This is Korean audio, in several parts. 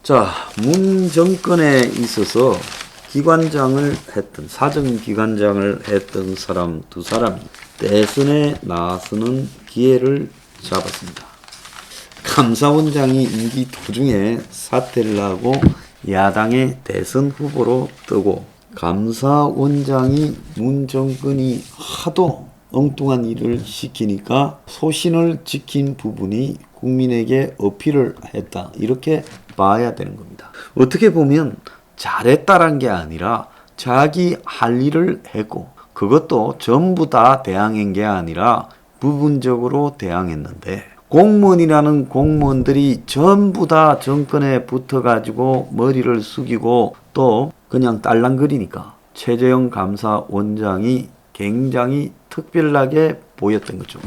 자, 문 정권에 있어서 사정기관장을 했던 사람 두 사람이 대선에 나서는 기회를 잡았습니다. 감사원장이 임기 도중에 사퇴를 하고 야당의 대선 후보로 뜨고, 감사원장이 문 정권이 하도 엉뚱한 일을 시키니까 소신을 지킨 부분이 국민에게 어필을 했다, 이렇게 봐야 되는 겁니다. 어떻게 보면 잘했다란 게 아니라 자기 할 일을 했고, 그것도 전부 다 대항한 게 아니라 부분적으로 대항했는데, 공무원이라는 공무원들이 전부 다 정권에 붙어가지고 머리를 숙이고 또 그냥 딸랑거리니까 최재형 감사원장이 굉장히 특별하게 보였던 거죠.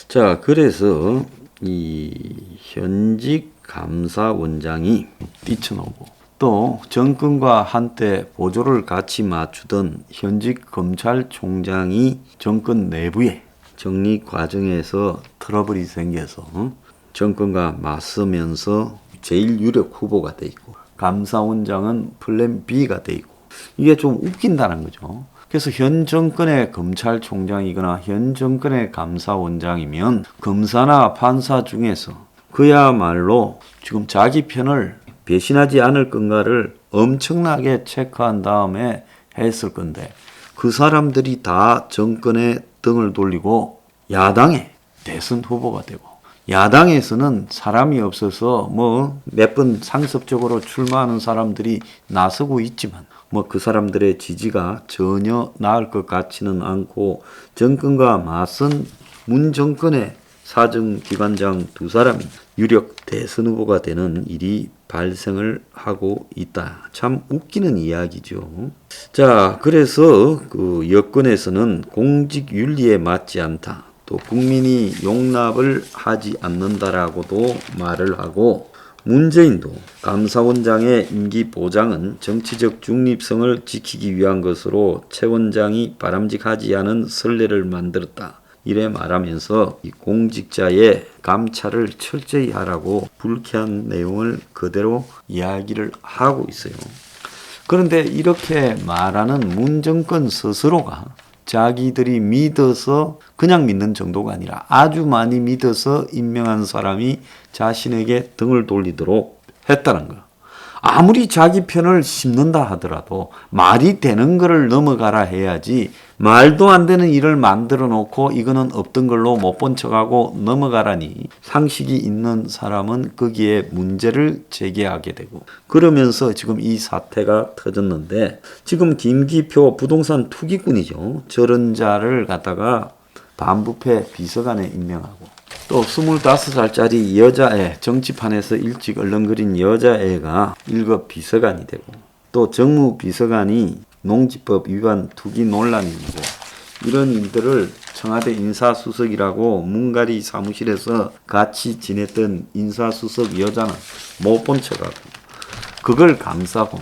자, 그래서 이 현직 감사원장이 뛰쳐나오고, 또 정권과 한때 보조를 같이 맞추던 현직 검찰총장이 정권 내부에 정리 과정에서 트러블이 생겨서 정권과 맞서면서 제일 유력 후보가 돼 있고, 감사원장은 플랜 B가 돼 있고, 이게 좀 웃긴다는 거죠. 그래서 현 정권의 검찰총장이거나 현 정권의 감사원장이면 검사나 판사 중에서 그야말로 지금 자기 편을 배신하지 않을 건가를 엄청나게 체크한 다음에 했을 건데, 그 사람들이 다 정권에 등을 돌리고 야당의 대선 후보가 되고, 야당에서는 사람이 없어서 몇 번 상습적으로 출마하는 사람들이 나서고 있지만 그 사람들의 지지가 전혀 나을 것 같지는 않고, 정권과 맞선 문 정권의 사정기관장 두 사람이 유력 대선 후보가 되는 일이 발생을 하고 있다. 참 웃기는 이야기죠. 자, 그래서 그 여권에서는 공직윤리에 맞지 않다, 또 국민이 용납을 하지 않는다라고도 말을 하고, 문재인도 감사원장의 임기 보장은 정치적 중립성을 지키기 위한 것으로 최 원장이 바람직하지 않은 선례를 만들었다, 이래 말하면서 이 공직자의 감찰을 철저히 하라고 불쾌한 내용을 그대로 이야기를 하고 있어요. 그런데 이렇게 말하는 문 정권 스스로가 자기들이 믿어서 그냥 믿는 정도가 아니라 아주 많이 믿어서 임명한 사람이 자신에게 등을 돌리도록 했다는 거. 아무리 자기 편을 심는다 하더라도 말이 되는 거를 넘어가라 해야지, 말도 안 되는 일을 만들어 놓고 이거는 없던 걸로 못 본 척하고 넘어가라니, 상식이 있는 사람은 거기에 문제를 제기하게 되고, 그러면서 지금 이 사태가 터졌는데, 지금 김기표 부동산 투기꾼이죠. 저런 자를 갖다가 반부패 비서관에 임명하고, 또 25살짜리 여자애, 정치판에서 일찍 얼렁거린 여자애가 1급 비서관이 되고, 또 정무비서관이 농지법 위반 투기 논란이 있고, 이런 일들을 청와대 인사수석이라고 문가리 사무실에서 같이 지냈던 인사수석 여자는 못 본 척하고 그걸 감싸고,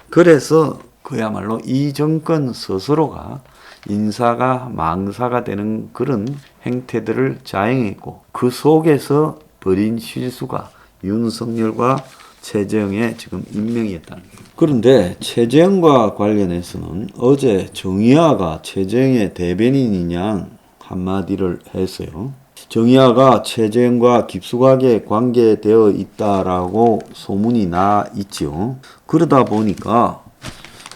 그래서 그야말로 이 정권 스스로가 인사가 망사가 되는 그런 행태들을 자행했고, 그 속에서 벌인 실수가 윤석열과 최재형의 지금 임명이었다는 거예요. 그런데 최재형과 관련해서는 어제 정의화가 최재형의 대변인이냐 한마디를 했어요. 정의화가 최재형과 깊숙하게 관계되어 있다라고 소문이 나 있죠. 그러다 보니까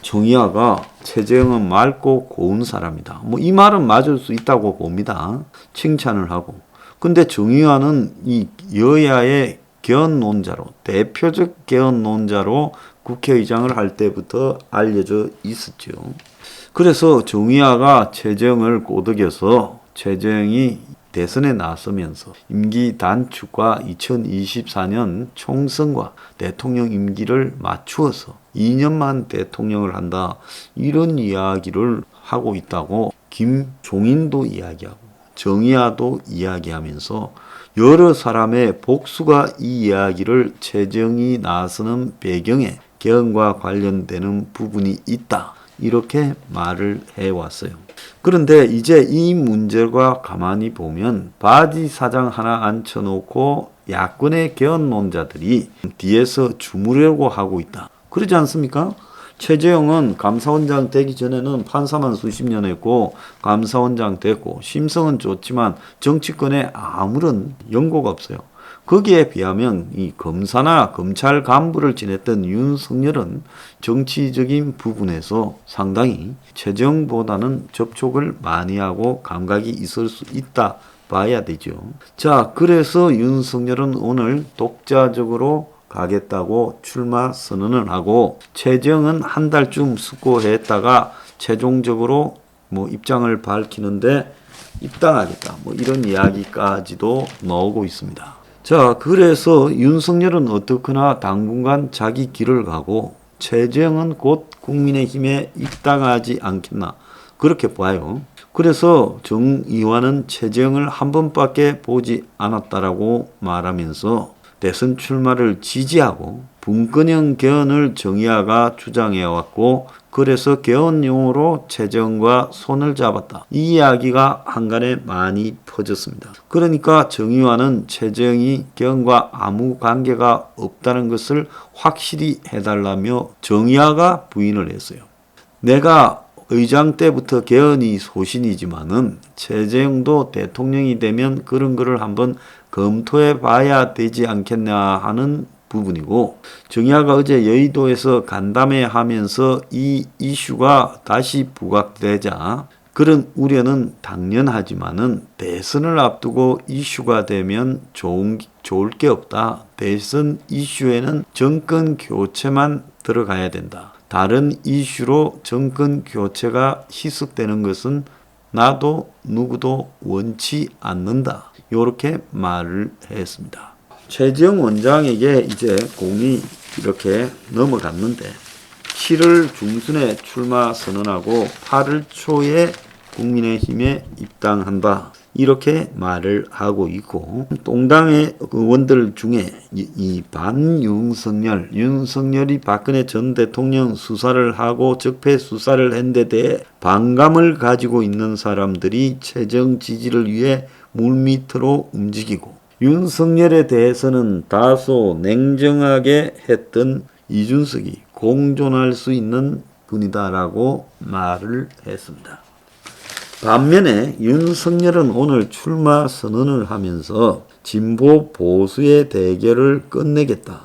정의화가 최재형은 맑고 고운 사람이다, 이 말은 맞을 수 있다고 봅니다. 칭찬을 하고. 근데 정의화는 이 여야의 개헌론자로, 대표적 개헌론자로 국회의장을 할 때부터 알려져 있었죠. 그래서 정의화가 최재형을 꼬드겨서 최재형이 대선에 나서면서 임기 단축과 2024년 총선과 대통령 임기를 맞추어서 2년만 대통령을 한다, 이런 이야기를 하고 있다고 김종인도 이야기하고 정의화도 이야기하면서 여러 사람의 복수가 이 이야기를 최재형이 나서는 배경에 개헌과 관련되는 부분이 있다, 이렇게 말을 해왔어요. 그런데 이제 이 문제가 가만히 보면 바지 사장 하나 앉혀놓고 야권의 개헌론자들이 뒤에서 주무려고 하고 있다. 그러지 않습니까? 최재형은 감사원장 되기 전에는 판사만 수십 년 했고 감사원장 됐고 심성은 좋지만 정치권에 아무런 연고가 없어요. 거기에 비하면 이 검사나 검찰 간부를 지냈던 윤석열은 정치적인 부분에서 상당히 최재형보다는 접촉을 많이 하고 감각이 있을 수 있다 봐야 되죠. 자, 그래서 윤석열은 오늘 독자적으로 가겠다고 출마 선언을 하고 최재형은 한 달쯤 숙고했다가 최종적으로 입장을 밝히는데 입당하겠다 이런 이야기까지도 나오고 있습니다. 자, 그래서 윤석열은 어떻거나 당분간 자기 길을 가고 최재형은 곧 국민의힘에 입당하지 않겠나 그렇게 봐요. 그래서 정의원은 최재형을 한 번밖에 보지 않았다라고 말하면서 대선 출마를 지지하고 분권형 개헌을 정의화가 주장해왔고 그래서 개헌용으로 최재형과 손을 잡았다. 이 이야기가 한간에 많이 퍼졌습니다. 그러니까 정의화는 최재형이 개헌과 아무 관계가 없다는 것을 확실히 해달라며 정의화가 부인을 했어요. 내가 의장 때부터 개헌이 소신이지만은 최재형도 대통령이 되면 그런 거를 한번 검토해 봐야 되지 않겠냐 하는 부분이고 정의화가 어제 여의도에서 간담회 하면서 이 이슈가 다시 부각되자 그런 우려는 당연하지만은 대선을 앞두고 이슈가 되면 좋을 게 없다. 대선 이슈에는 정권 교체만 들어가야 된다. 다른 이슈로 정권 교체가 희석되는 것은 나도 누구도 원치 않는다. 이렇게 말을 했습니다. 최재형 원장에게 이제 공이 이렇게 넘어갔는데 7월 중순에 출마 선언하고 8월 초에 국민의힘에 입당한다. 이렇게 말을 하고 있고 동당의 의원들 중에 이 반윤석열, 윤석열이 박근혜 전 대통령 수사를 하고 적폐 수사를 한 데 대해 반감을 가지고 있는 사람들이 최재형 지지를 위해 물밑으로 움직이고 윤석열에 대해서는 다소 냉정하게 했던 이준석이 공존할 수 있는 분이다라고 말을 했습니다. 반면에 윤석열은 오늘 출마 선언을 하면서 진보 보수의 대결을 끝내겠다.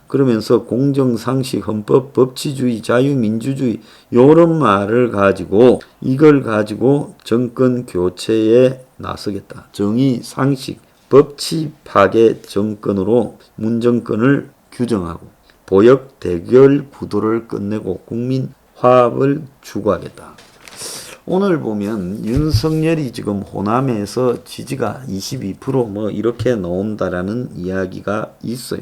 그러면서 공정상식, 헌법, 법치주의, 자유민주주의 이런 말을 가지고 이걸 가지고 정권 교체에 나서겠다. 정의, 상식, 법치 파괴 정권으로 문정권을 규정하고 보역 대결 구도를 끝내고 국민 화합을 추구하겠다. 오늘 보면 윤석열이 지금 호남에서 지지가 22% 이렇게 나온다라는 이야기가 있어요.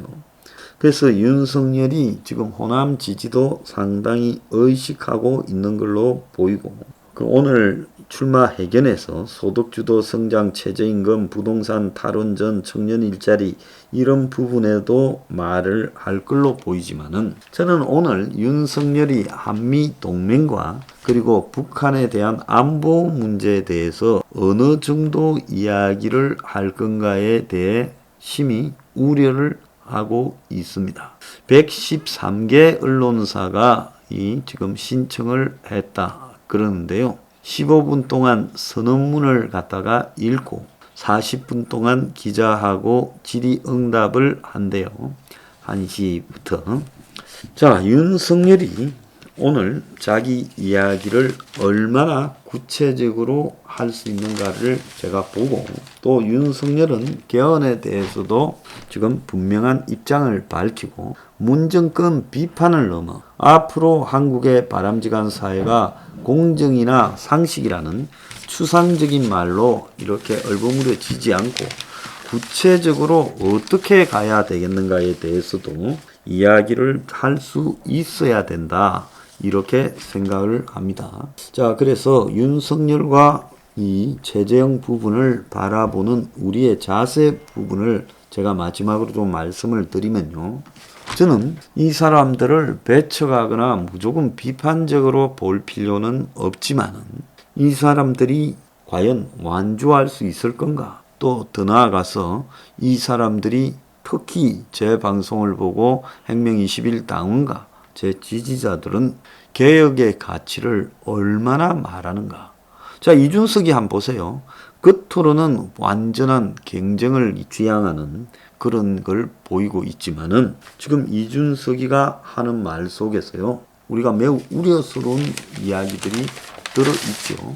그래서 윤석열이 지금 호남 지지도 상당히 의식하고 있는 걸로 보이고 오늘 출마 회견에서 소득주도 성장, 최저임금, 부동산 탈원전, 청년 일자리 이런 부분에도 말을 할 걸로 보이지만은 저는 오늘 윤석열이 한미 동맹과 그리고 북한에 대한 안보 문제에 대해서 어느 정도 이야기를 할 건가에 대해 심히 우려를 하고 있습니다. 113개 언론사가 지금 신청을 했다 그러는데요. 15분 동안 선언문을 갖다가 읽고 40분 동안 기자하고 질의응답을 한대요. 1시부터. 자, 윤석열이 오늘 자기 이야기를 얼마나 구체적으로 할 수 있는가를 제가 보고 또 윤석열은 개헌에 대해서도 지금 분명한 입장을 밝히고 문정권 비판을 넘어 앞으로 한국의 바람직한 사회가 공정이나 상식이라는 추상적인 말로 이렇게 얼버무려지지 않고 구체적으로 어떻게 가야 되겠는가에 대해서도 이야기를 할 수 있어야 된다. 이렇게 생각을 합니다. 자, 그래서 윤석열과 이 최재형 부분을 바라보는 우리의 자세 부분을 제가 마지막으로 좀 말씀을 드리면요. 저는 이 사람들을 배척하거나 무조건 비판적으로 볼 필요는 없지만은 이 사람들이 과연 완주할 수 있을 건가? 또 더 나아가서 이 사람들이 특히 제 방송을 보고 행명 20일 당원과 제 지지자들은 개혁의 가치를 얼마나 말하는가? 자, 이준석이 한번 보세요. 겉으로는 완전한 경쟁을 지향하는 그런 걸 보이고 있지만은 지금 이준석이가 하는 말 속에서요. 우리가 매우 우려스러운 이야기들이 들어있죠.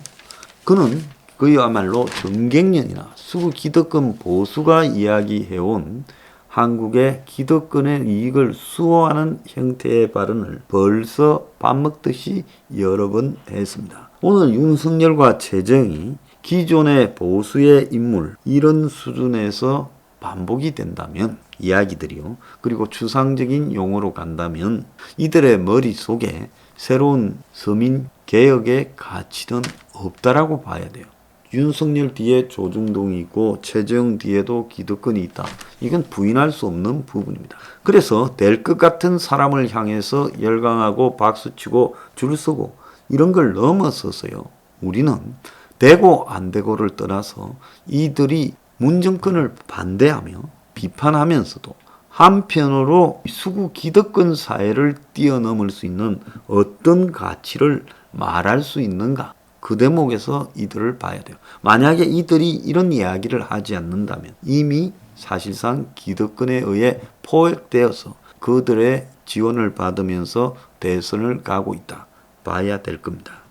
그는 그야말로 정경련이나 수구 기득권 보수가 이야기해온 한국의 기득권의 이익을 수호하는 형태의 발언을 벌써 밥 먹듯이 여러 번 했습니다. 오늘 윤석열과 최재형이 기존의 보수의 인물 이런 수준에서 반복이 된다면 이야기들이요. 그리고 추상적인 용어로 간다면 이들의 머릿속에 새로운 서민 개혁의 가치는 없다라고 봐야 돼요. 윤석열 뒤에 조중동이 있고 최재형 뒤에도 기득권이 있다. 이건 부인할 수 없는 부분입니다. 그래서 될 것 같은 사람을 향해서 열광하고 박수치고 줄 서고 이런 걸 넘어서서요. 우리는 되고 안 되고를 떠나서 이들이 문정권을 반대하며 비판하면서도 한편으로 수구 기득권 사회를 뛰어넘을 수 있는 어떤 가치를 말할 수 있는가? 그 대목에서 이들을 봐야 돼요. 만약에 이들이 이런 이야기를 하지 않는다면 이미 사실상 기득권에 의해 포획되어서 그들의 지원을 받으면서 대선을 가고 있다. 봐야 될 겁니다.